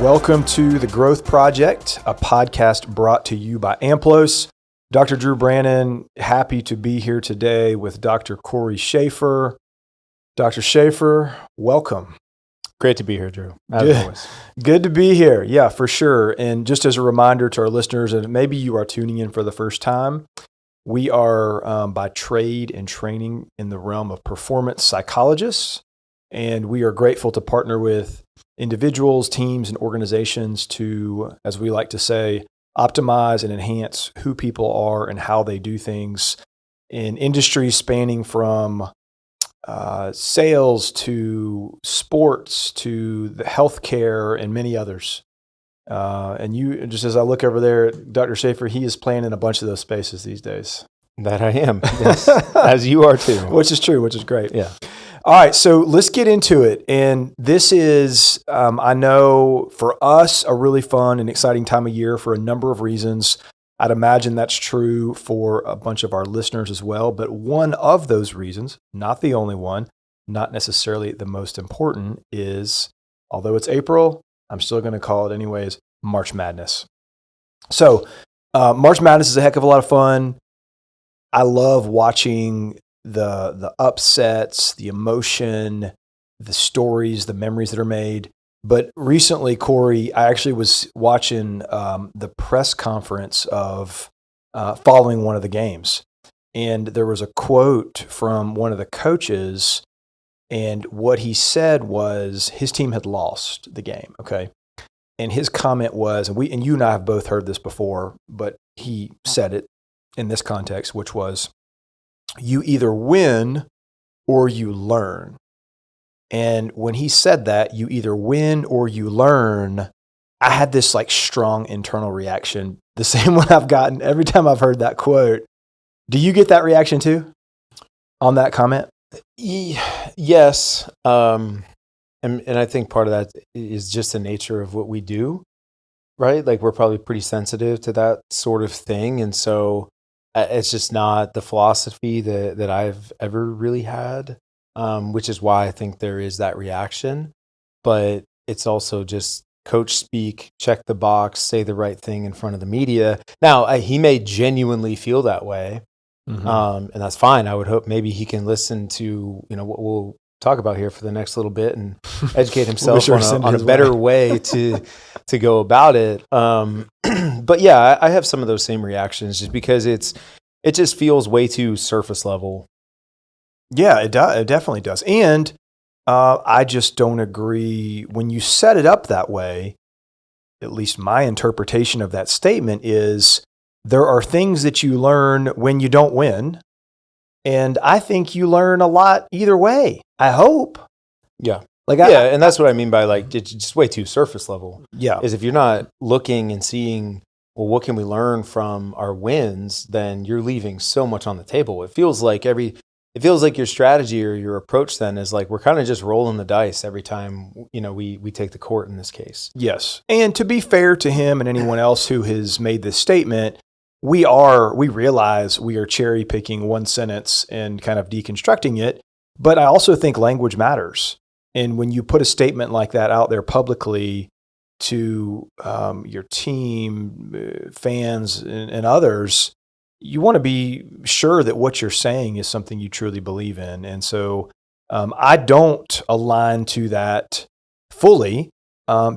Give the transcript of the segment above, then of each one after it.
Welcome to The Growth Project, a podcast brought to you by AMPLOS. Dr. Drew Brannon, happy to be here today with Dr. Cory Shaffer. Dr. Shaffer, welcome. Great to be here, Drew. As always. Good to be here. Yeah, for sure. And just as a reminder to our listeners, and maybe you are tuning in for the first time, we are by trade and training in the realm of performance psychologists. And we are grateful to partner with individuals, teams, and organizations to, as we like to say, optimize and enhance who people are and how they do things in industries spanning from sales to sports to the healthcare and many others. And you, just as I look over there, Dr. Shaffer, he is playing in a bunch of those spaces these days. That I am, yes, as you are too. Which is true, which is great. Yeah. All right, so let's get into it. And this is, I know for us, a really fun and exciting time of year for a number of reasons. I'd imagine that's true for a bunch of our listeners as well. But one of those reasons, not the only one, not necessarily the most important, is, although it's April, I'm still going to call it anyways, March Madness. So March Madness is a heck of a lot of fun. I love watching the upsets, the emotion, the stories, the memories that are made. But recently, Cory, I actually was watching the press conference of following one of the games. And there was a quote from one of the coaches. And what he said was his team had lost the game. Okay. And his comment was, and you and I have both heard this before, but he said it in this context, which was, you either win or you learn. And when he said that, you either win or you learn, I had this like strong internal reaction, the same one I've gotten every time I've heard that quote. Do you get that reaction too on that comment? Yes. And I think part of that is just the nature of what we do, right? Like we're probably pretty sensitive to that sort of thing. And so it's just not the philosophy that I've ever really had, which is why I think there is that reaction. But it's also just coach speak, check the box, say the right thing in front of the media. Now, he may genuinely feel that way, and that's fine. I would hope maybe he can listen to what we'll talk about here for the next little bit and educate himself on a better way to go about it. But yeah, I have some of those same reactions just because it just feels way too surface level. Yeah, it definitely does. And I just don't agree when you set it up that way. At least my interpretation of that statement is there are things that you learn when you don't win. And I think you learn a lot either way. I hope. Yeah. And that's what I mean by like, it's just way too surface level. Yeah. Is if you're not looking and seeing, well, what can we learn from our wins, then you're leaving so much on the table. It feels like your strategy or your approach then is like, we're kind of just rolling the dice every time, we take the court in this case. Yes. And to be fair to him and anyone else who has made this statement, we realize we are cherry picking one sentence and kind of deconstructing it. But I also think language matters. And when you put a statement like that out there publicly to your team, fans, and others, you want to be sure that what you're saying is something you truly believe in. And so I don't align to that fully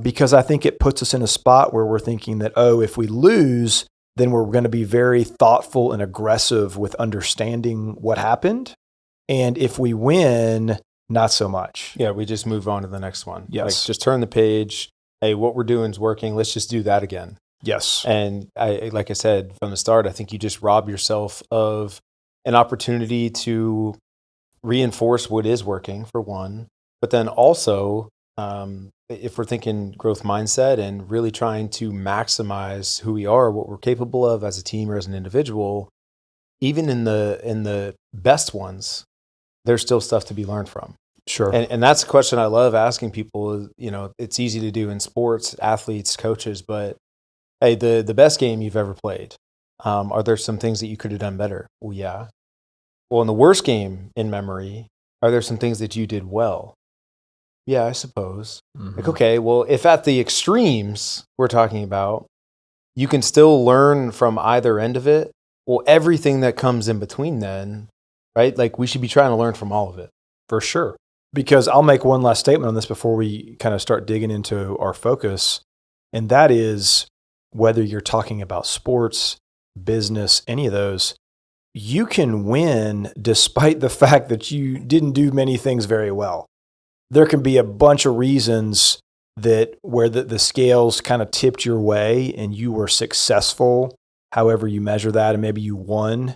because I think it puts us in a spot where we're thinking that, if we lose, then we're going to be very thoughtful and aggressive with understanding what happened. And if we win, not so much. Yeah, we just move on to the next one. Yes. Like just turn the page. Hey, what we're doing is working. Let's just do that again. Yes. And like I said from the start, I think you just rob yourself of an opportunity to reinforce what is working, for one. But then also, if we're thinking growth mindset and really trying to maximize who we are, what we're capable of as a team or as an individual, even in the best ones, there's still stuff to be learned from. Sure. And that's a question I love asking people. It's easy to do in sports, athletes, coaches, but hey, the best game you've ever played, are there some things that you could have done better? Well, yeah. Well, in the worst game in memory, are there some things that you did well? Yeah, I suppose. Mhm. Like, okay, well, if at the extremes we're talking about, you can still learn from either end of it. Well, everything that comes in between then, right? Like we should be trying to learn from all of it. For sure. Because I'll make one last statement on this before we kind of start digging into our focus. And that is whether you're talking about sports, business, any of those, you can win despite the fact that you didn't do many things very well. There can be a bunch of reasons that where the scales kind of tipped your way and you were successful, however you measure that, and maybe you won,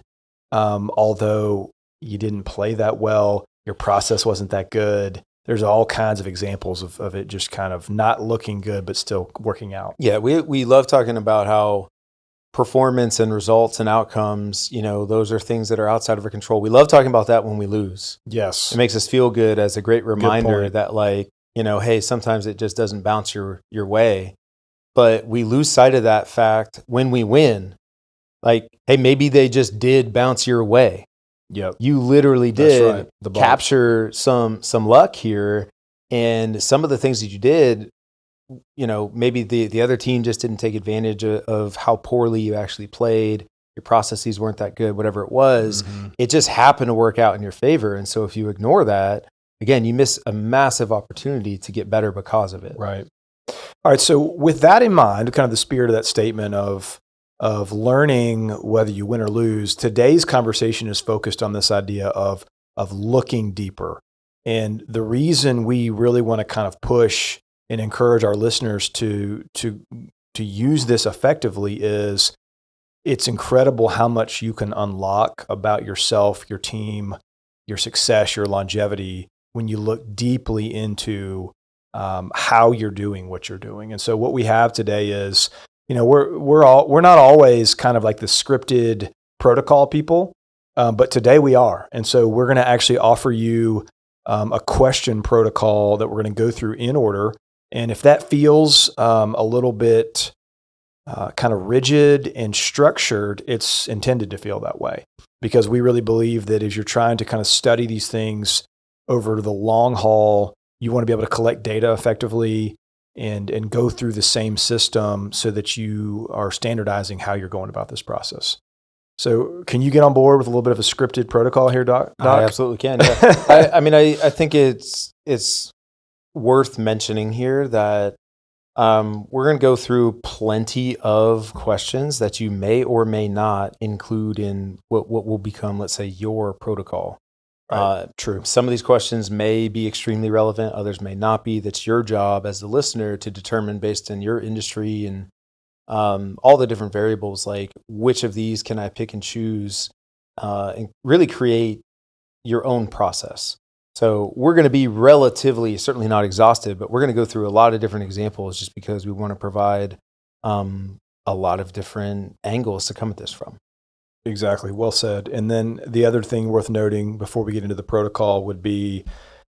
although you didn't play that well, your process wasn't that good. There's all kinds of examples of it just kind of not looking good, but still working out. Yeah, we love talking about how performance and results and outcomes, those are things that are outside of our control. We love talking about that when we lose. Yes. It makes us feel good as a great reminder point. that hey, sometimes it just doesn't bounce your way. But we lose sight of that fact when we win. Like, hey, maybe they just did bounce your way. Yep. You literally That's did right. The ball. capture some luck here. And some of the things that you did, maybe the other team just didn't take advantage of how poorly you actually played. Your processes weren't that good, whatever it was. Mm-hmm. It just happened to work out in your favor. And so if you ignore that, again, you miss a massive opportunity to get better because of it. Right. All right. So with that in mind, kind of the spirit of that statement of learning whether you win or lose, today's conversation is focused on this idea of looking deeper. And the reason we really want to kind of push and encourage our listeners to use this effectively is it's incredible how much you can unlock about yourself, your team, your success, your longevity when you look deeply into how you're doing what you're doing. And so what we have today is, we're not always kind of like the scripted protocol people, but today we are. And so we're going to actually offer you a question protocol that we're going to go through in order. And if that feels a little bit kind of rigid and structured, it's intended to feel that way, because we really believe that as you're trying to kind of study these things over the long haul, you want to be able to collect data effectively and go through the same system so that you are standardizing how you're going about this process. So can you get on board with a little bit of a scripted protocol here, Doc? I absolutely can. Yeah. I think it's worth mentioning here that we're going to go through plenty of questions that you may or may not include in what will become, let's say, your protocol. Right. True. Some of these questions may be extremely relevant. Others may not be. That's your job as the listener to determine based on your industry and all the different variables, like which of these can I pick and choose and really create your own process. So we're going to be relatively, certainly not exhaustive, but we're going to go through a lot of different examples just because we want to provide a lot of different angles to come at this from. Exactly. Well said. And then the other thing worth noting before we get into the protocol would be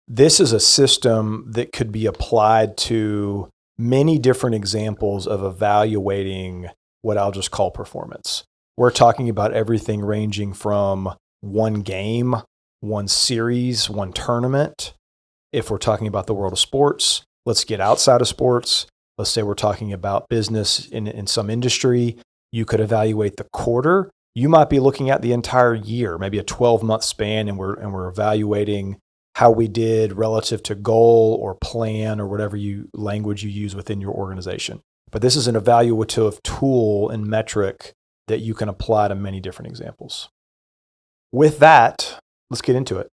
this is a system that could be applied to many different examples of evaluating what I'll just call performance. We're talking about everything ranging from one game, one series, one tournament. If we're talking about the world of sports, let's get outside of sports. Let's say we're talking about business in some industry. You could evaluate the quarter. You might be looking at the entire year, maybe a 12-month span, and we're evaluating how we did relative to goal or plan or whatever language you use within your organization. But this is an evaluative tool and metric that you can apply to many different examples. With that, let's get into it.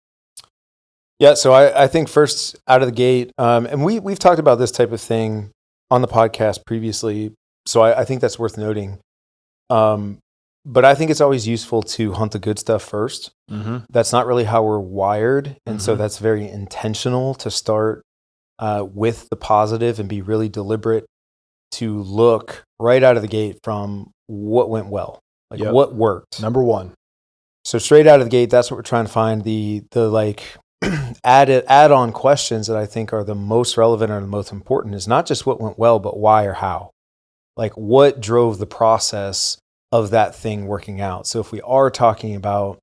Yeah, so I think first out of the gate, and we've talked about this type of thing on the podcast previously, so I think that's worth noting. But I think it's always useful to hunt the good stuff first. Mm-hmm. That's not really how we're wired. And so that's very intentional to start with the positive and be really deliberate to look right out of the gate from what went well, like what worked. Number one. So straight out of the gate, that's what we're trying to find, the like add-on questions that I think are the most relevant or the most important is not just what went well, but why or how. Like what drove the process of that thing working out. So if we are talking about,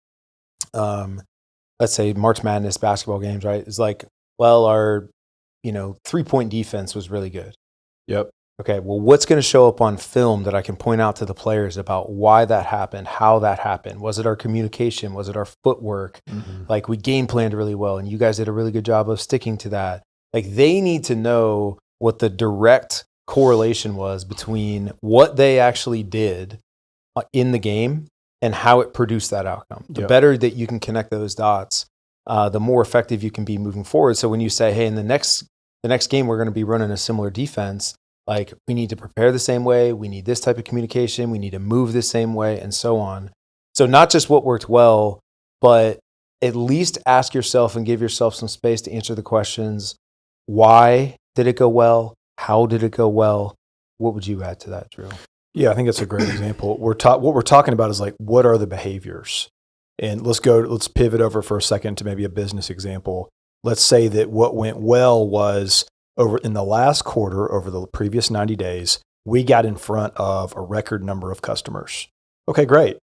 let's say March Madness basketball games, right? It's like, well, our 3-point defense was really good. Yep. Okay, well, what's going to show up on film that I can point out to the players about why that happened, how that happened? Was it our communication? Was it our footwork? Like, we game planned really well, and you guys did a really good job of sticking to that. Like, they need to know what the direct correlation was between what they actually did in the game and how it produced that outcome. The better that you can connect those dots, the more effective you can be moving forward. So when you say, hey, in the next game, we're going to be running a similar defense, like, we need to prepare the same way, we need this type of communication, we need to move the same way, and so on. So not just what worked well, but at least ask yourself and give yourself some space to answer the questions. Why did it go well? How did it go well? What would you add to that, Drew? Yeah, I think that's a great example. What we're talking about is like, what are the behaviors? And let's pivot over for a second to maybe a business example. Let's say that what went well was over in the last quarter, over the previous 90 days, we got in front of a record number of customers. Okay, great.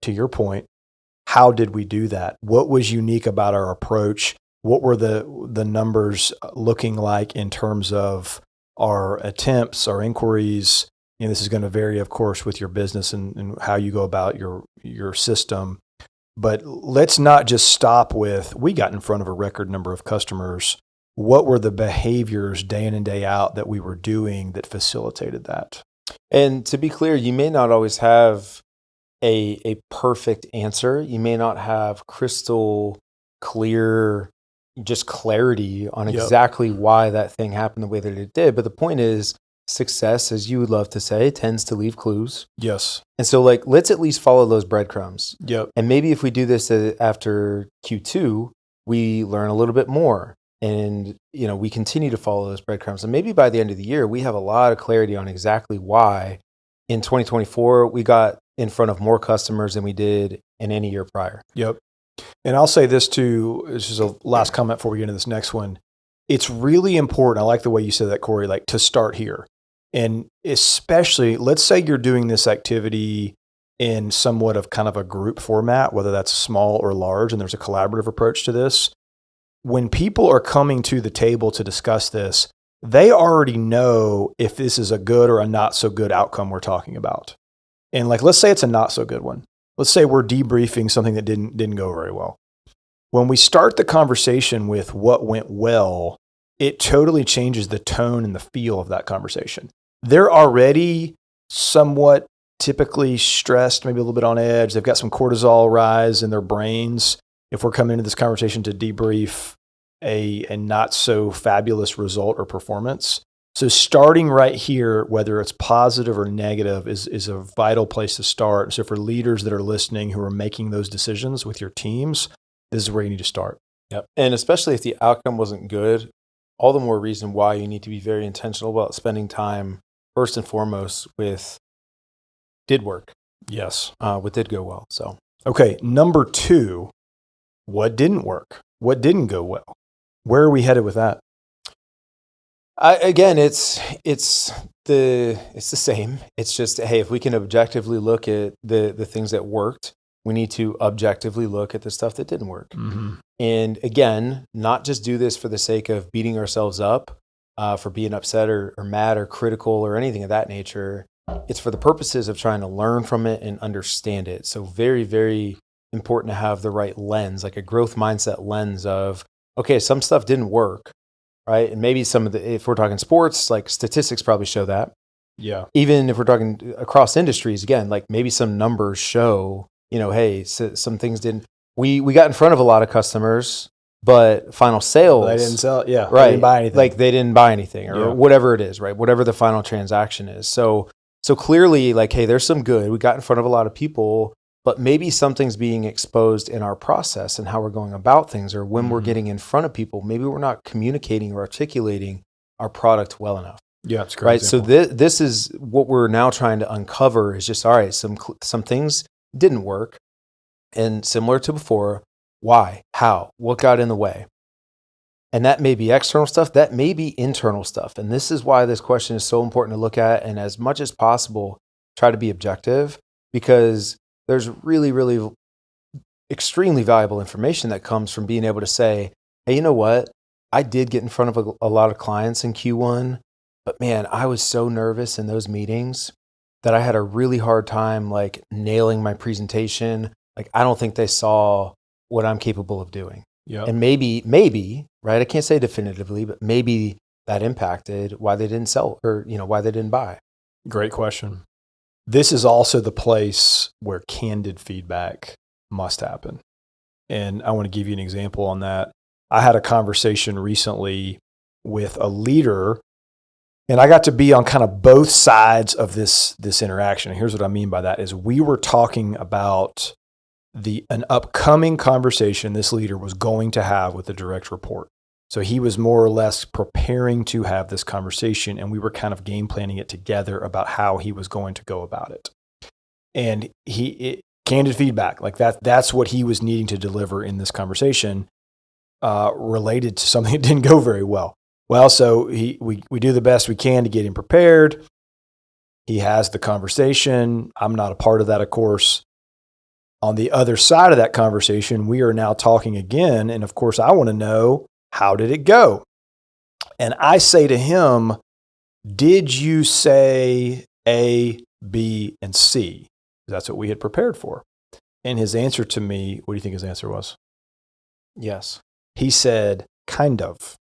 To your point, how did we do that? What was unique about our approach? What were the numbers looking like in terms of our attempts, our inquiries? This is going to vary, of course, with your business and how you go about your system. But let's not just stop with, we got in front of a record number of customers. What were the behaviors day in and day out that we were doing that facilitated that? And to be clear, you may not always have a perfect answer. You may not have crystal clear, just clarity on exactly why that thing happened the way that it did. But the point is, success, as you would love to say, tends to leave clues. Yes. And so, like, let's at least follow those breadcrumbs. Yep. And maybe if we do this after Q2, we learn a little bit more. And, we continue to follow those breadcrumbs. And maybe by the end of the year, we have a lot of clarity on exactly why in 2024, we got in front of more customers than we did in any year prior. Yep. And I'll say this too, this is a last comment before we get into this next one. It's really important. I like the way you said that, Cory, like, to start here. And especially, let's say you're doing this activity in somewhat of kind of a group format, whether that's small or large, and there's a collaborative approach to this. When people are coming to the table to discuss this, they already know if this is a good or a not so good outcome we're talking about. And like, let's say it's a not so good one. Let's say we're debriefing something that didn't go very well. When we start the conversation with what went well, it totally changes the tone and the feel of that conversation. They're already somewhat typically stressed, maybe a little bit on edge. They've got some cortisol rise in their brains. If we're coming into this conversation to debrief a not so fabulous result or performance. So starting right here, whether it's positive or negative, is a vital place to start. So for leaders that are listening who are making those decisions with your teams, this is where you need to start. Yep. And especially if the outcome wasn't good, all the more reason why you need to be very intentional about spending time, first and foremost, with did work. Yes. What did go well. So, okay. Number 2, what didn't work? What didn't go well? Where are we headed with that? Again, it's the same. It's just, hey, if we can objectively look at the things that worked, we need to objectively look at the stuff that didn't work. Mm-hmm. And again, not just do this for the sake of beating ourselves up for being upset or mad or critical or anything of that nature. It's for the purposes of trying to learn from it and understand it. So very, very important to have the right lens, like a growth mindset lens of, okay, some stuff didn't work, right? And maybe some of if we're talking sports, like statistics probably show that. Yeah. Even if we're talking across industries, again, like maybe some numbers show, hey, so some things didn't, we got in front of a lot of customers, but final sales. They didn't sell, yeah. Right. They didn't buy anything. Like they didn't buy anything or whatever it is, right? Whatever the final transaction is. So clearly, like, hey, there's some good. We got in front of a lot of people, but maybe something's being exposed in our process and how we're going about things, or when we're getting in front of people, maybe we're not communicating or articulating our product well enough. Yeah, that's great. Right. Example. So this is what we're now trying to uncover is just, all right, some things didn't work. And similar to before, why, how, what got in the way? And that may be external stuff, that may be internal stuff. And this is why this question is so important to look at. And as much as possible, try to be objective, because there's really, really extremely valuable information that comes from being able to say, hey, you know what? I did get in front of a lot of clients in Q1, but man, I was so nervous in those meetings that I had a really hard time like nailing my presentation. Like, I don't think they saw what I'm capable of doing. Yep. And maybe, right? I can't say definitively, but maybe that impacted why they didn't sell, or, why they didn't buy. Great question. This is also the place where candid feedback must happen. And I want to give you an example on that. I had a conversation recently with a leader, and I got to be on kind of both sides of this interaction. And here's what I mean by that is we were talking about an upcoming conversation this leader was going to have with a direct report. So he was more or less preparing to have this conversation, and we were kind of game planning it together about how he was going to go about it. And candid feedback, like that's what he was needing to deliver in this conversation, related to something that didn't go very well. Well, so we do the best we can to get him prepared. He has the conversation. I'm not a part of that, of course. On the other side of that conversation, we are now talking again. And of course, I want to know, how did it go? And I say to him, did you say A, B, and C? That's what we had prepared for. And his answer to me, what do you think his answer was? Yes. He said, kind of.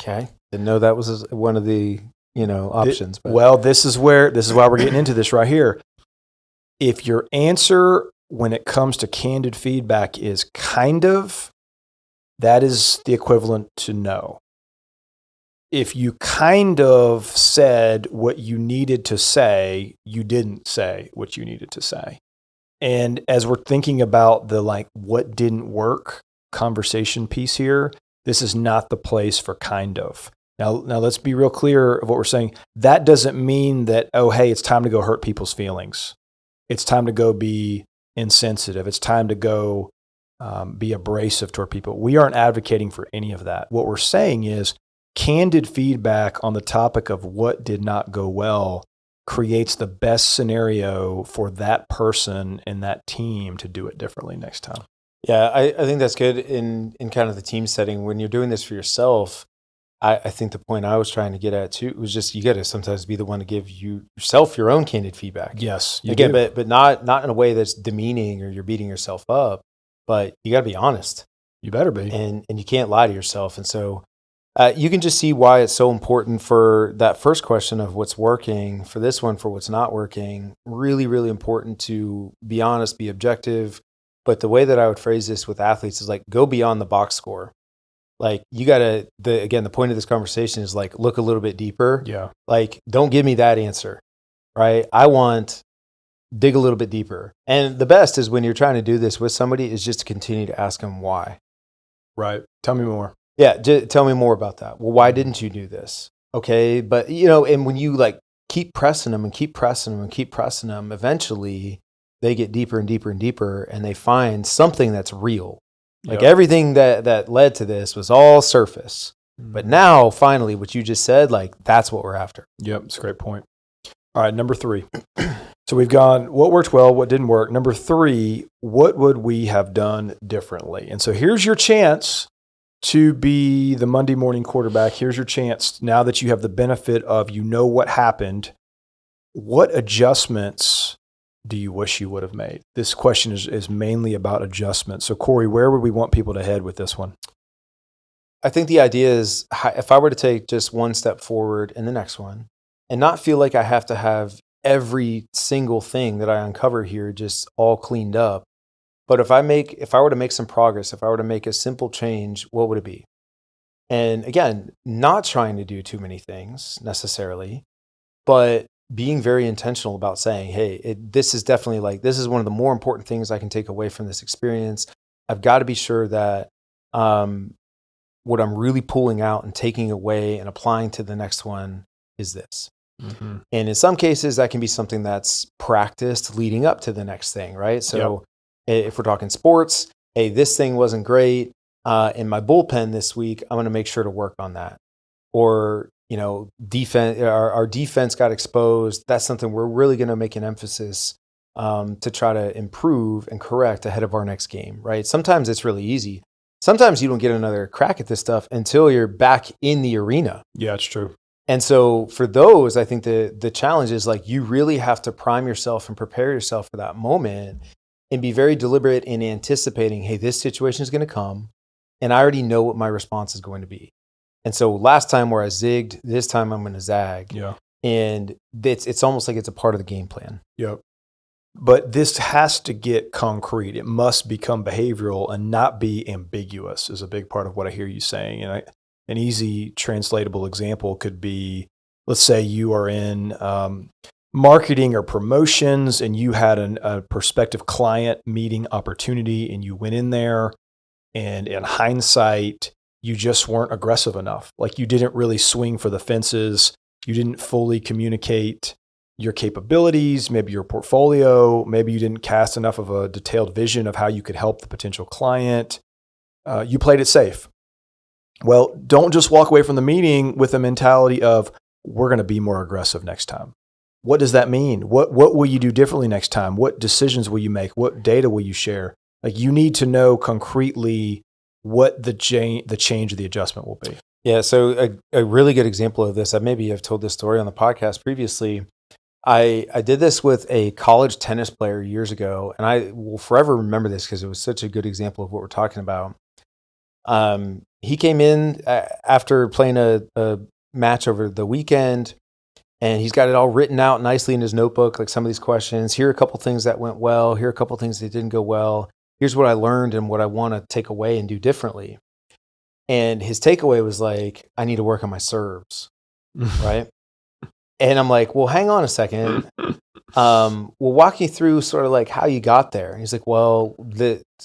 Okay. Didn't know that was one of the, options. But. Well, this is why we're getting into this right here. If your answer when it comes to candid feedback is kind of, that is the equivalent to no. If you kind of said what you needed to say, you didn't say what you needed to say. And as we're thinking about the what didn't work conversation piece here, this is not the place for kind of. Now let's be real clear of what we're saying. That doesn't mean that, oh, hey, it's time to go hurt people's feelings. It's time to go be insensitive. It's time to go be abrasive toward people. We aren't advocating for any of that. What we're saying is candid feedback on the topic of what did not go well creates the best scenario for that person and that team to do it differently next time. Yeah, I think that's good in kind of the team setting. When you're doing this for yourself, I think the point I was trying to get at too was just you got to sometimes be the one to give yourself your own candid feedback. Yes, you again, do. but not in a way that's demeaning or you're beating yourself up. But you got to be honest. You better be, and you can't lie to yourself. And so you can just see why it's so important for that first question of what's working. For this one, for what's not working, really, really important to be honest, be objective. But the way that I would phrase this with athletes is go beyond the box score. You got to, the point of this conversation is look a little bit deeper. Yeah. Don't give me that answer, right? I want dig a little bit deeper. And the best is when you're trying to do this with somebody is just to continue to ask them why. Right. Tell me more. Yeah. Tell me more about that. Well, why didn't you do this? Okay. But and when you keep pressing them and keep pressing them and keep pressing them, eventually they get deeper and deeper and deeper and they find something that's real. Everything that led to this was all surface. But now, finally, what you just said, that's what we're after. Yep, it's a great point. All right, number 3. So we've gone what worked well, what didn't work. Number 3, what would we have done differently? And so here's your chance to be the Monday morning quarterback. Here's your chance now that you have the benefit of what happened. What adjustments do you wish you would have made? This question is mainly about adjustments. So Cory, where would we want people to head with this one? I think the idea is if I were to take just one step forward in the next one and not feel like I have to have every single thing that I uncover here just all cleaned up. But if I were to make some progress, if I were to make a simple change, what would it be? And again, not trying to do too many things necessarily, but being very intentional about saying, hey, this is definitely this is one of the more important things I can take away from this experience. I've got to be sure that what I'm really pulling out and taking away and applying to the next one is this. Mm-hmm. And in some cases, that can be something that's practiced leading up to the next thing, right? So if we're talking sports, hey, this thing wasn't great in my bullpen this week, I'm going to make sure to work on that. Or defense, our defense got exposed. That's something we're really going to make an emphasis to try to improve and correct ahead of our next game, right? Sometimes it's really easy. sometimes you don't get another crack at this stuff until you're back in the arena. Yeah, it's true. And so for those, I think the challenge is like, you really have to prime yourself and prepare yourself for that moment and be very deliberate in anticipating, hey, this situation is going to come and I already know what my response is going to be. And so last time where I zigged, this time I'm going to zag. Yeah. And it's almost like it's a part of the game plan. Yep. But this has to get concrete. It must become behavioral and not be ambiguous is a big part of what I hear you saying. And an easy translatable example could be, let's say you are in marketing or promotions and you had a prospective client meeting opportunity and you went in there and in hindsight, you just weren't aggressive enough. Like you didn't really swing for the fences. You didn't fully communicate your capabilities, maybe your portfolio, maybe you didn't cast enough of a detailed vision of how you could help the potential client. You played it safe. Well, don't just walk away from the meeting with a mentality of, we're going to be more aggressive next time. What does that mean? What will you do differently next time? What decisions will you make? What data will you share? Like you need to know concretely what the change or the adjustment will be. Yeah. So a really good example of this, maybe I've told this story on the podcast previously. I did this with a college tennis player years ago, and I will forever remember this because it was such a good example of what we're talking about. He came in after playing a match over the weekend, and he's got it all written out nicely in his notebook, like some of these questions. Here are a couple things that went well. Here are a couple things that didn't go well. Here's what I learned and what I want to take away and do differently. And his takeaway was like, I need to work on my serves, right? And I'm like, well, hang on a second. Well, walk me through sort of like how you got there. And he's like, well,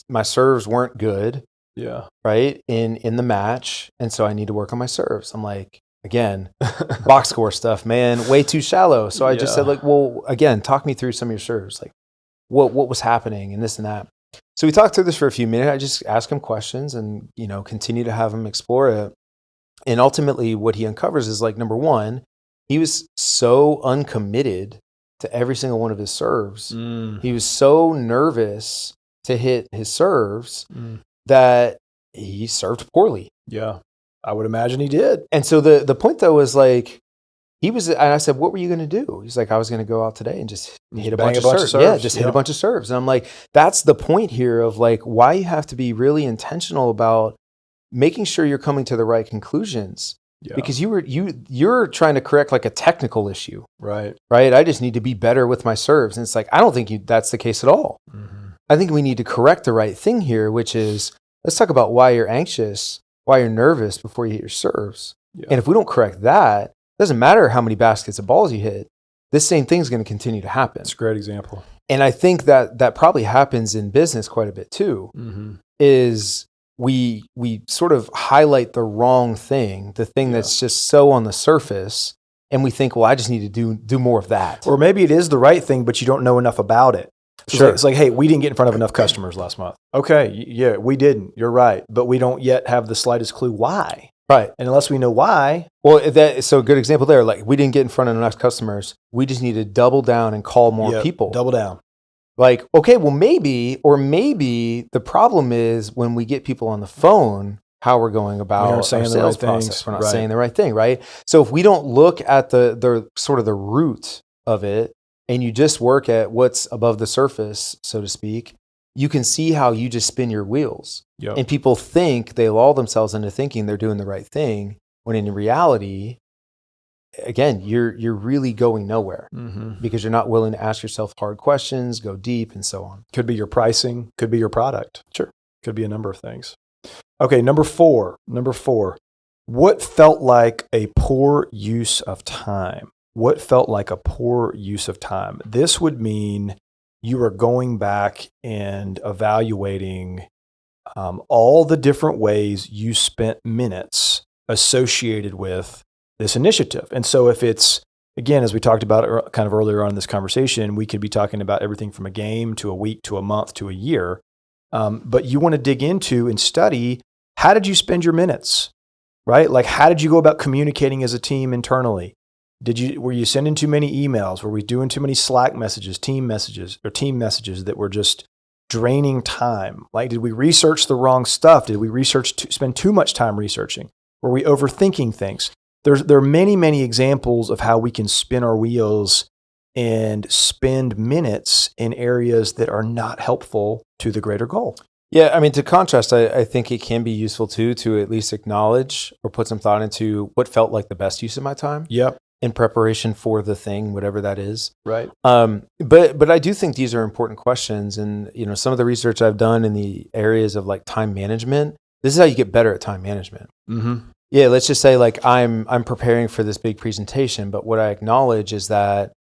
my serves weren't good. Yeah. Right. In the match. And so I need to work on my serves. I'm like, again, box score stuff, man, way too shallow. So I just said like, well, again, talk me through some of your serves. Like what was happening and this and that. So we talked through this for a few minutes. I just asked him questions and, continue to have him explore it. And ultimately what he uncovers is like, number one, he was so uncommitted to every single one of his serves. He was so nervous to hit his serves that he served poorly. Yeah, I would imagine he did. And so the point though was like, and I said, what were you going to do? He's like, I was going to go out today and just hit a bunch of serves. Yeah, just hit a bunch of serves. And I'm like, that's the point here of like why you have to be really intentional about making sure you're coming to the right conclusions. Yeah. Because you're trying to correct like a technical issue, right? I just need to be better with my serves, and it's like I don't think that's the case at all. I think we need to correct the right thing here, which is let's talk about why you're anxious, why you're nervous before you hit your serves. Yeah. And if we don't correct that, it doesn't matter how many baskets of balls you hit. This same thing is going to continue to happen. That's a great example. And I think that probably happens in business quite a bit too. Is we sort of highlight the wrong thing, the thing that's just so on the surface, and we think, well, I just need to do more of that. Or maybe it is the right thing, but you don't know enough about it. Sure. It's like, hey, we didn't get in front of enough customers last month. Okay, yeah, we didn't. You're right. But we don't yet have the slightest clue why. Right. And unless we know why. Well, so a good example there, like we didn't get in front of enough customers. We just need to double down and call more people. Double down. Like, okay, well, maybe the problem is when we get people on the phone, how we're going about our sales process. We're not saying the right thing, right? So if we don't look at the sort of the root of it, and you just work at what's above the surface, so to speak, you can see how you just spin your wheels. Yep. And people they lull themselves into thinking they're doing the right thing, when in reality, again, you're really going nowhere because you're not willing to ask yourself hard questions, go deep, and so on. Could be your pricing, could be your product. Sure. Could be a number of things. Okay, number four. What felt like a poor use of time? What felt like a poor use of time? This would mean you are going back and evaluating all the different ways you spent minutes associated with this initiative. And so if it's, again, as we talked about kind of earlier on in this conversation, we could be talking about everything from a game to a week to a month to a year. But you want to dig into and study, how did you spend your minutes, right? Like, how did you go about communicating as a team internally? Were you sending too many emails? Were we doing too many Slack messages, team messages that were just draining time? Like, did we research the wrong stuff? Did we spend too much time researching? Were we overthinking things? There are many, many examples of how we can spin our wheels and spend minutes in areas that are not helpful to the greater goal. Yeah, I mean, to contrast, I think it can be useful too to at least acknowledge or put some thought into what felt like the best use of my time. Yep. In preparation for the thing, whatever that is. Right. But I do think these are important questions. And, some of the research I've done in the areas of like time management, this is how you get better at time management. Mm-hmm. Yeah. Let's just say like I'm preparing for this big presentation, but what I acknowledge is that,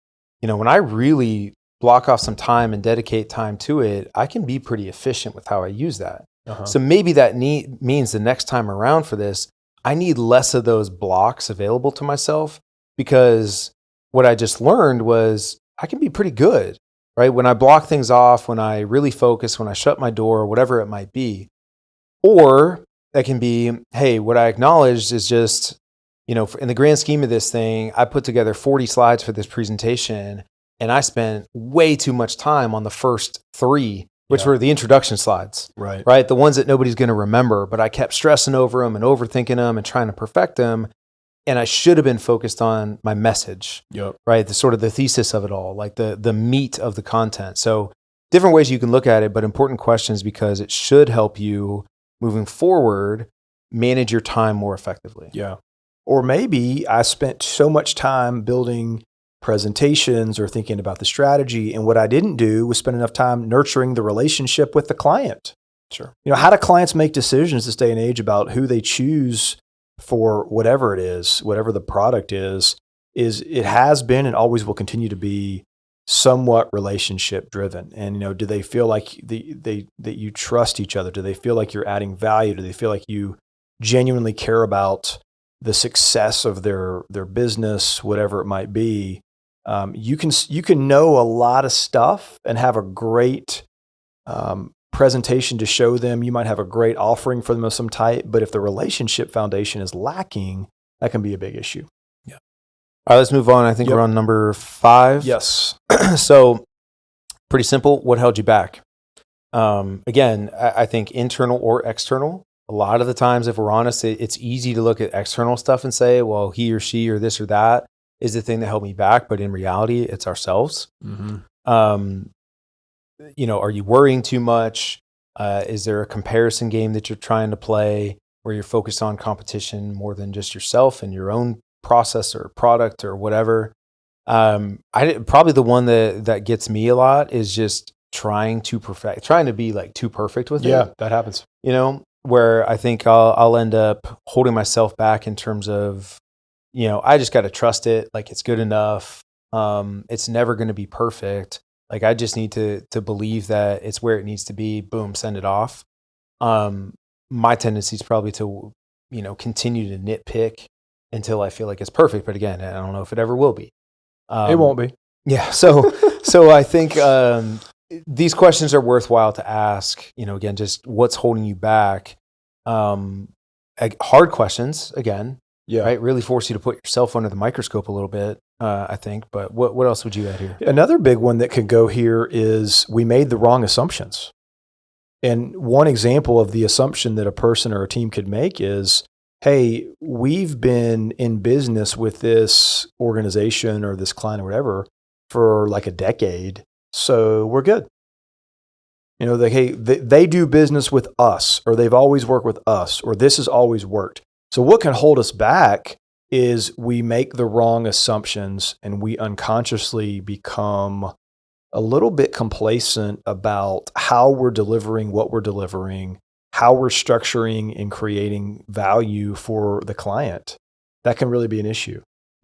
when I really block off some time and dedicate time to it, I can be pretty efficient with how I use that. Uh-huh. So maybe that means the next time around for this, I need less of those blocks available to myself. Because what I just learned was I can be pretty good, right? When I block things off, when I really focus, when I shut my door, whatever it might be. Or that can be, hey, what I acknowledged is just, in the grand scheme of this thing, I put together 40 slides for this presentation and I spent way too much time on the first 3, which were the introduction slides, right? The ones that nobody's going to remember, but I kept stressing over them and overthinking them and trying to perfect them. And I should have been focused on my message, right? The sort of the thesis of it all, like the meat of the content. So different ways you can look at it, but important questions because it should help you moving forward, manage your time more effectively. Yeah. Or maybe I spent so much time building presentations or thinking about the strategy. And what I didn't do was spend enough time nurturing the relationship with the client. Sure. How do clients make decisions this day and age about who they choose for whatever it is, whatever the product is it has been and always will continue to be somewhat relationship driven. And, do they feel like that you trust each other? Do they feel like you're adding value? Do they feel like you genuinely care about the success of their business, whatever it might be? You can know a lot of stuff and have a great, presentation to show them. You might have a great offering for them of some type, but if the relationship foundation is lacking, that can be a big issue. Yeah. All right, let's move on. I think we're on number 5. Yes. So pretty simple. What held you back? Again, I think internal or external. A lot of the times, if we're honest, it's easy to look at external stuff and say, well, he or she or this or that is the thing that held me back. But in reality, it's ourselves. Mm-hmm. Are you worrying too much? Is there a comparison game that you're trying to play where you're focused on competition more than just yourself and your own process or product or whatever? Probably the one that gets me a lot is just trying to be like too perfect with it. Yeah, that happens. Where I think I'll end up holding myself back in terms of, I just got to trust it. Like it's good enough. It's never going to be perfect. Like I just need to believe that it's where it needs to be. Boom, send it off. My tendency is probably to, continue to nitpick until I feel like it's perfect. But again, I don't know if it ever will be. It won't be. Yeah. So I think these questions are worthwhile to ask. Again, just what's holding you back. Hard questions again. Yeah. Right. Really force you to put yourself under the microscope a little bit, I think. But what else would you add here? Another big one that could go here is we made the wrong assumptions. And one example of the assumption that a person or a team could make is, hey, we've been in business with this organization or this client or whatever for like a decade, so we're good. They do business with us, or they've always worked with us, or this has always worked. So what can hold us back is we make the wrong assumptions and we unconsciously become a little bit complacent about how we're delivering what we're delivering, how we're structuring and creating value for the client. That can really be an issue.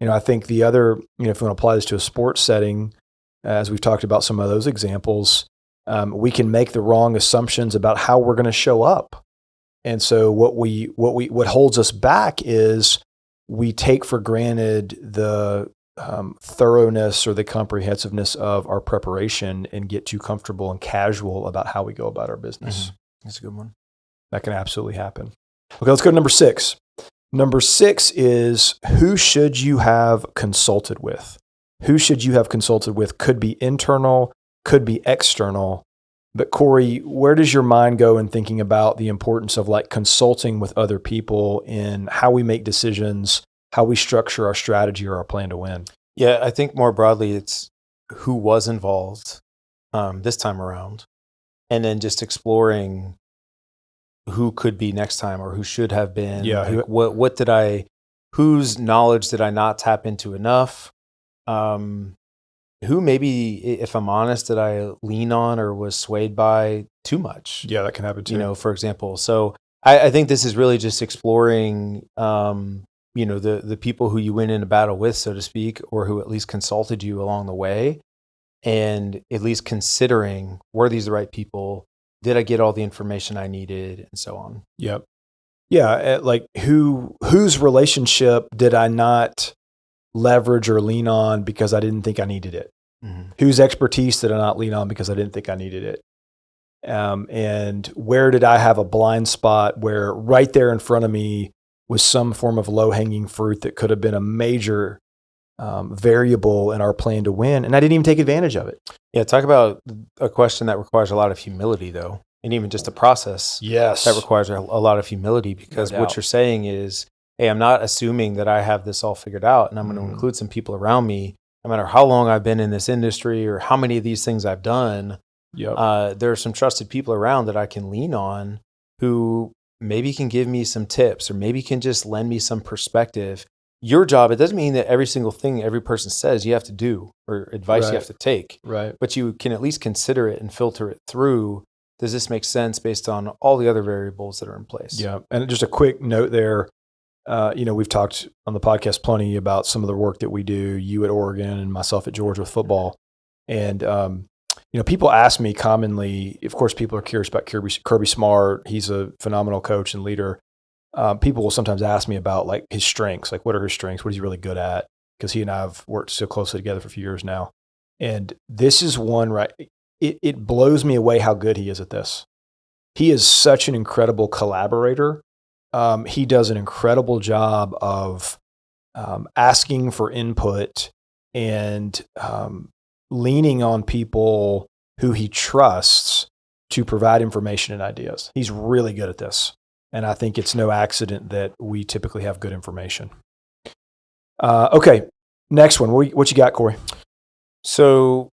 I think the other, if you want to apply this to a sports setting, as we've talked about some of those examples, we can make the wrong assumptions about how we're going to show up. And so what holds us back is we take for granted the thoroughness or the comprehensiveness of our preparation and get too comfortable and casual about how we go about our business. Mm-hmm. That's a good one. That can absolutely happen. Okay, let's go to number 6. Number 6 is, who should you have consulted with? Who should you have consulted with? Could be internal, could be external. But Cory, where does your mind go in thinking about the importance of like consulting with other people in how we make decisions, how we structure our strategy or our plan to win? Yeah, I think more broadly, it's who was involved this time around, and then just exploring who could be next time or who should have been. Yeah. Like, what did whose knowledge did I not tap into enough? Who maybe, if I'm honest, did I lean on or was swayed by too much? Yeah, that can happen too. For example. So I think this is really just exploring, the people who you went in a battle with, so to speak, or who at least consulted you along the way, and at least considering, were these the right people? Did I get all the information I needed, and so on? Yep. Yeah, like whose relationship did I not leverage or lean on because I didn't think I needed it? Mm-hmm. Whose expertise did I not lean on because I didn't think I needed it? And where did I have a blind spot where right there in front of me was some form of low-hanging fruit that could have been a major variable in our plan to win, and I didn't even take advantage of it. Yeah, talk about a question that requires a lot of humility, though, and even just a process Yes. that requires a lot of humility, because No what doubt. you're saying is, hey, I'm not assuming that I have this all figured out, and I'm going to include some people around me, no matter how long I've been in this industry or how many of these things I've done. Yep. There are some trusted people around that I can lean on who maybe can give me some tips or maybe can just lend me some perspective. Your job, it doesn't mean that every single thing every person says you have to do or advice you have to take, Right. but you can at least consider it and filter it through. Does this make sense based on all the other variables that are in place? Yeah. And just a quick note there. We've talked on the podcast plenty about some of the work that we do, you at Oregon and myself at Georgia with football. And, people ask me commonly, of course, people are curious about Kirby Smart. He's a phenomenal coach and leader. People will sometimes ask me about like his strengths, like what are his strengths? What is he really good at? Because he and I have worked so closely together for a few years now. And this is one, right? It blows me away how good he is at this. He is such an incredible collaborator. He does an incredible job of asking for input and leaning on people who he trusts to provide information and ideas. He's really good at this. And I think it's no accident that we typically have good information. Okay, next one. What you got, Cory? So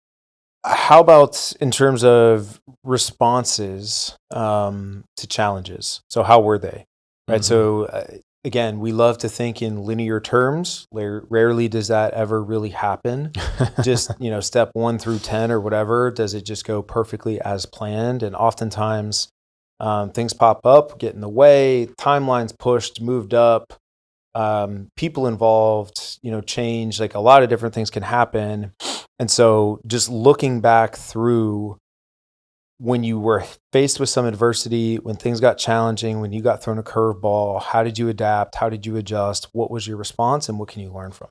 how about in terms of responses to challenges? So how were they? Right. Mm-hmm. So again, we love to think in linear terms. Rarely does that ever really happen. Just, step 1 through 10 or whatever, does it just go perfectly as planned? And oftentimes things pop up, get in the way, timelines pushed, moved up, people involved, change, like a lot of different things can happen. And so just looking back through when you were faced with some adversity, when things got challenging, when you got thrown a curveball, how did you adapt? How did you adjust? What was your response, and what can you learn from?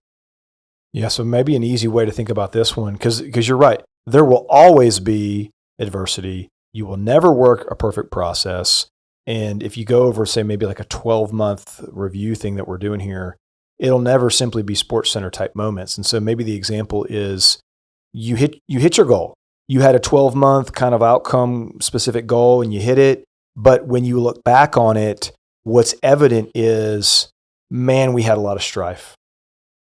Yeah, so maybe an easy way to think about this one, because you're right. There will always be adversity. You will never work a perfect process. And if you go over, say, maybe like a 12-month review thing that we're doing here, it'll never simply be Sports Center type moments. And so maybe the example is you hit your goal. You had a 12-month kind of outcome specific goal and you hit it. But when you look back on it, what's evident is, man, we had a lot of strife.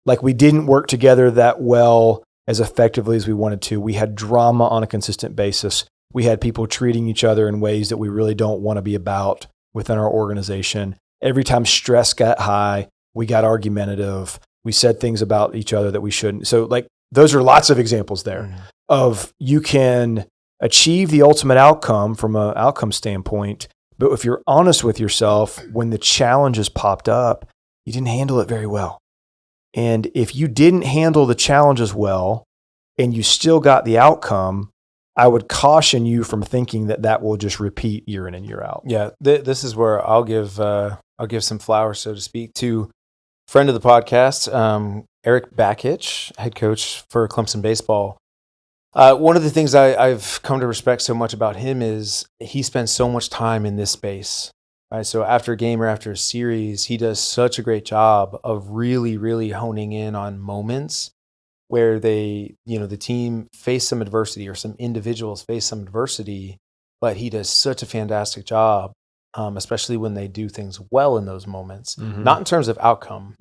Like we didn't work together that well as effectively as we wanted to. We had drama on a consistent basis. We had people treating each other in ways that we really don't want to be about within our organization. Every time stress got high, we got argumentative. We said things about each other that we shouldn't. So like those are lots of examples there of you can achieve the ultimate outcome from an outcome standpoint. But if you're honest with yourself, when the challenges popped up, you didn't handle it very well. And if you didn't handle the challenges well and you still got the outcome, I would caution you from thinking that will just repeat year in and year out. Yeah, this is where I'll give some flowers, so to speak, to friend of the podcast, Eric Bakich, head coach for Clemson baseball. One of the things I've come to respect so much about him is he spends so much time in this space. Right? So after a game or after a series, he does such a great job of really, really honing in on moments where the team face some adversity or some individuals face some adversity, but he does such a fantastic job, especially when they do things well in those moments, not in terms of outcome,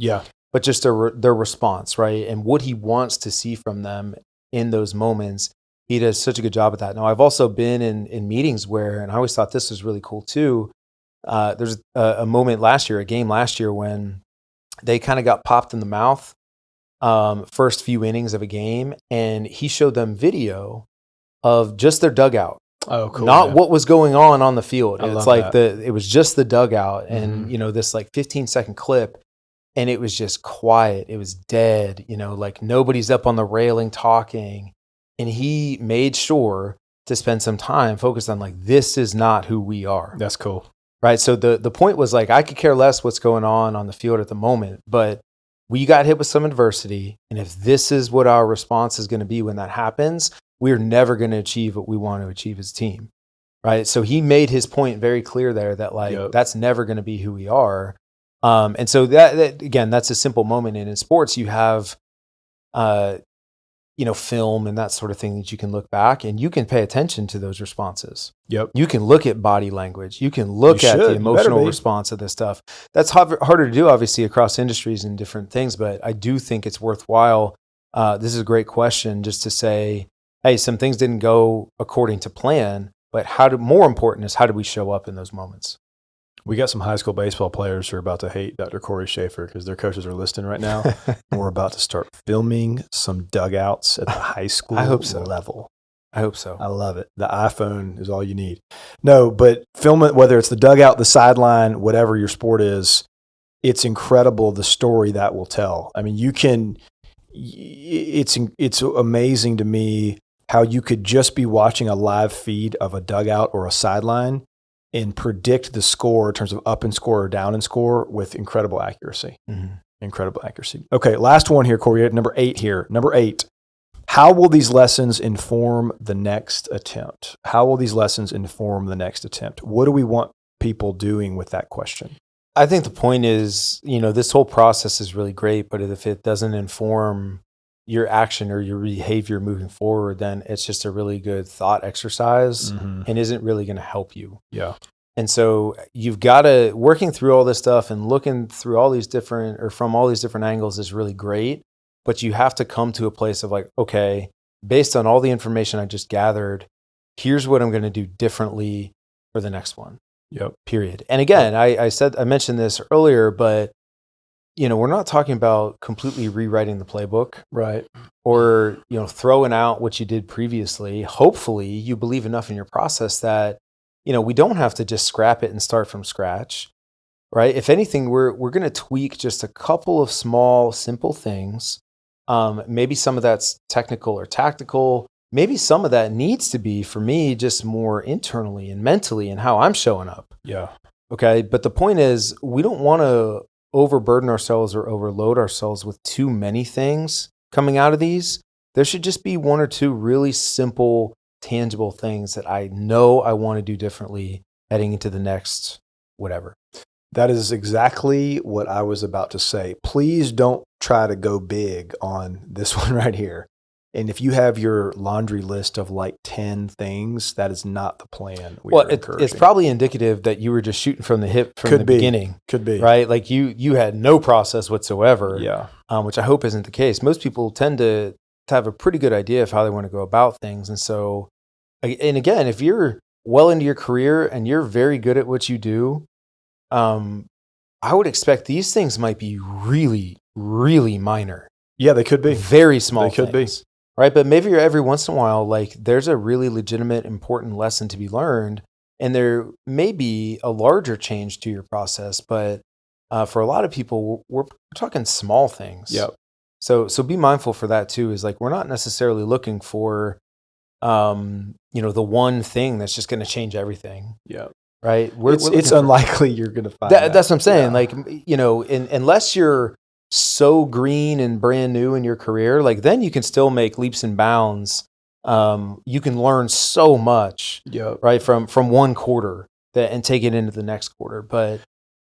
but just their response, right? And what he wants to see from them in those moments. He does such a good job at that. Now, I've also been in meetings where, and I always thought this was really cool too, there's a moment last year, a game last year when they kind of got popped in the mouth first few innings of a game, and he showed them video of just their dugout. Oh, cool. Not what was going on the field. It's like it was just the dugout, and this like 15-second clip, and it was just quiet. It was dead. Like nobody's up on the railing talking, and he made sure to spend some time focused on like, this is not who we are. That's cool. Right. So the point was like, I could care less what's going on the field at the moment, but we got hit with some adversity. And if this is what our response is going to be when that happens, we're never going to achieve what we want to achieve as a team. Right. So he made his point very clear there that like, that's never going to be who we are. And so that again, that's a simple moment. And in sports, you have, film and that sort of thing that you can look back and you can pay attention to those responses. You can look at body language. You can look at the emotional response of this stuff. That's harder to do, obviously, across industries and different things, but I do think it's worthwhile. This is a great question just to say, hey, some things didn't go according to plan, but more important is how do we show up in those moments? We got some high school baseball players who are about to hate Dr. Cory Shaffer because their coaches are listening right now. And we're about to start filming some dugouts at the high school level. I hope so. I love it. The iPhone is all you need. No, but film it, whether it's the dugout, the sideline, whatever your sport is, it's incredible the story that will tell. I mean, it's amazing to me how you could just be watching a live feed of a dugout or a sideline and predict the score in terms of up and score or down and score with incredible accuracy. Incredible accuracy. Okay, last one here, Cory. Number 8 here. Number 8. How will these lessons inform the next attempt? How will these lessons inform the next attempt? What do we want people doing with that question? I think the point is, this whole process is really great, but if it doesn't inform your action or your behavior moving forward, then it's just a really good thought exercise and isn't really going to help you. And so you've got to, working through all this stuff and looking through all these different, or from all these different angles is really great, but you have to come to a place of like, okay, based on all the information I just gathered, here's what I'm going to do differently for the next one. Period. And again, I mentioned this earlier, but we're not talking about completely rewriting the playbook, right? Or, throwing out what you did previously. Hopefully you believe enough in your process that, we don't have to just scrap it and start from scratch, right? If anything, we're going to tweak just a couple of small, simple things. Maybe some of that's technical or tactical. Maybe some of that needs to be, for me, just more internally and mentally and how I'm showing up. Okay. But the point is, we don't want to overburden ourselves or overload ourselves with too many things coming out of these. There should just be one or two really simple, tangible things that I know I want to do differently heading into the next whatever. That is exactly what I was about to say. Please don't try to go big on this one right here. And if you have your laundry list of like 10 things, that is not the plan. It's probably indicative that you were just shooting from the hip from the beginning. Could be. Right? Like you had no process whatsoever. Which I hope isn't the case. Most people tend to have a pretty good idea of how they want to go about things. And so, and again, if you're well into your career and you're very good at what you do, I would expect these things might be really, really minor. Yeah, they could be. Very small things. They could be. Right, but maybe every once in a while, like there's a really legitimate, important lesson to be learned, and there may be a larger change to your process. But for a lot of people, we're talking small things. So be mindful for that too. Is like we're not necessarily looking for, the one thing that's just going to change everything. Right. It's unlikely you're going to find that. That's what I'm saying. Like unless you're so green and brand new in your career, like then you can still make leaps and bounds. You can learn so much, right, from one quarter and take it into the next quarter. But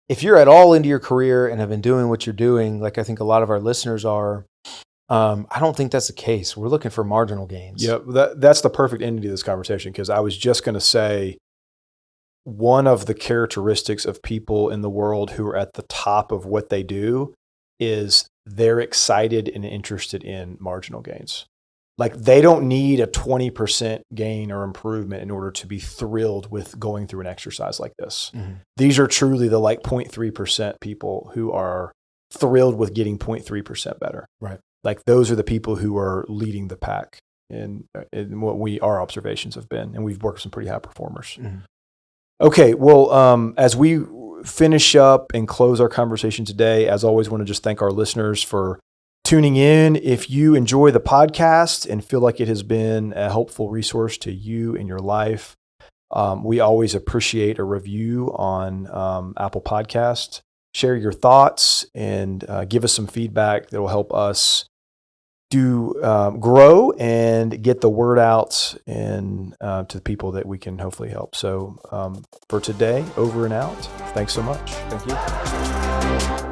if you're at all into your career and have been doing what you're doing, like I think a lot of our listeners are, I don't think that's the case. We're looking for marginal gains. That's the perfect ending to this conversation, because I was just going to say, one of the characteristics of people in the world who are at the top of what they do is they're excited and interested in marginal gains. Like they don't need a 20% gain or improvement in order to be thrilled with going through an exercise like this. Mm-hmm. These are truly the like 0.3% people who are thrilled with getting 0.3% better. Right. Like those are the people who are leading the pack in what our observations have been. And we've worked with some pretty high performers. Mm-hmm. Okay. Well, as we finish up and close our conversation today, as always, want to just thank our listeners for tuning in. If you enjoy the podcast and feel like it has been a helpful resource to you in your life, we always appreciate a review on Apple Podcasts. Share your thoughts and give us some feedback that will help us grow and get the word out and to the people that we can hopefully help. So for today, over and out. Thanks so much. Thank you.